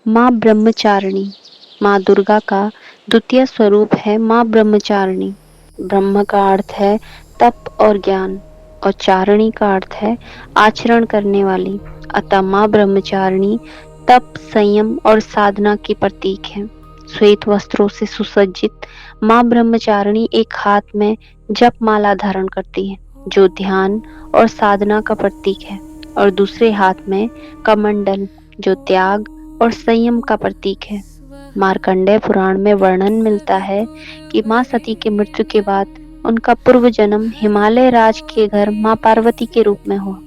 माँ ब्रह्मचारिणी माँ दुर्गा का द्वितीय स्वरूप है माँ ब्रह्मचारिणी। ब्रह्म का अर्थ है तप और ज्ञान और चारिणी का अर्थ है आचरण करने वाली। अतः माँ ब्रह्मचारिणी तप, संयम और साधना की प्रतीक है। श्वेत वस्त्रों से सुसज्जित माँ ब्रह्मचारिणी एक हाथ में जप माला धारण करती है, जो ध्यान और साधना का प्रतीक है, और दूसरे हाथ में कमंडल, जो त्याग और संयम का प्रतीक है। मार्कंडेय पुराण में वर्णन मिलता है कि माँ सती की मृत्यु के बाद उनका पूर्व जन्म हिमालय राज के घर माँ पार्वती के रूप में हुआ।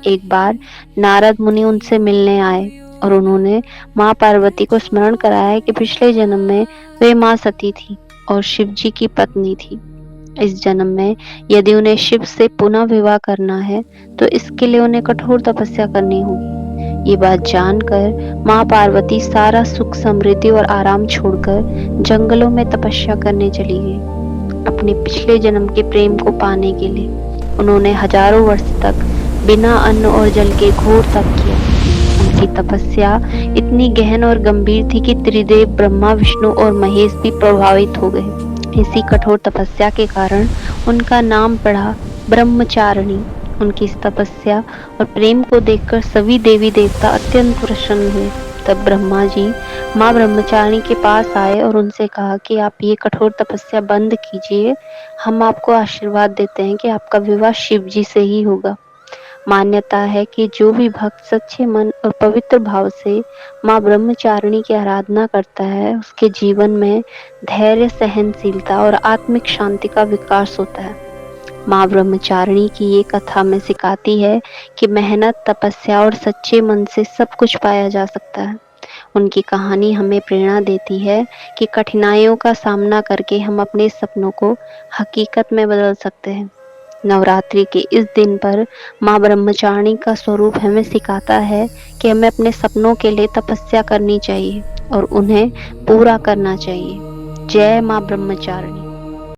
एक बार नारद मुनि उनसे मिलने आए और उन्होंने माँ पार्वती को स्मरण कराया कि पिछले जन्म में वे माँ सती थी और शिव जी की पत्नी थी। इस जन्म में यदि उन्हें शिव से पुनः विवाह करना है तो इसके लिए उन्हें कठोर तपस्या करनी होगी। ये बात जानकर माँ पार्वती सारा सुख, समृद्धि और आराम छोड़कर जंगलों में तपस्या करने चली गई। अपने पिछले जन्म के प्रेम को पाने के लिए उन्होंने हजारों वर्ष तक बिना अन्न और जल के घोर तप किया। उनकी तपस्या इतनी गहन और गंभीर थी कि त्रिदेव ब्रह्मा, विष्णु और महेश भी प्रभावित हो गए। इसी कठोर तपस्या के कारण उनका नाम पड़ा ब्रह्मचारिणी। उनकी इस तपस्या और प्रेम को देखकर सभी देवी देवता अत्यंत प्रसन्न हुए। तब ब्रह्मा जी माँ ब्रह्मचारिणी के पास आए और उनसे कहा कि आप ये कठोर तपस्या बंद कीजिए। हम आपको आशीर्वाद देते हैं कि आपका विवाह शिव जी से ही होगा। मान्यता है कि जो भी भक्त सच्चे मन और पवित्र भाव से माँ ब्रह्मचारिणी की आराधना करता है, उसके जीवन में धैर्य, सहनशीलता और आत्मिक शांति का विकास होता है। माँ ब्रह्मचारिणी की ये कथा हमें सिखाती है कि मेहनत, तपस्या और सच्चे मन से सब कुछ पाया जा सकता है। उनकी कहानी हमें प्रेरणा देती है कि कठिनाइयों का सामना करके हम अपने सपनों को हकीकत में बदल सकते हैं। नवरात्रि के इस दिन पर माँ ब्रह्मचारिणी का स्वरूप हमें सिखाता है कि हमें अपने सपनों के लिए तपस्या करनी चाहिए और उन्हें पूरा करना चाहिए। जय माँ ब्रह्मचारिणी।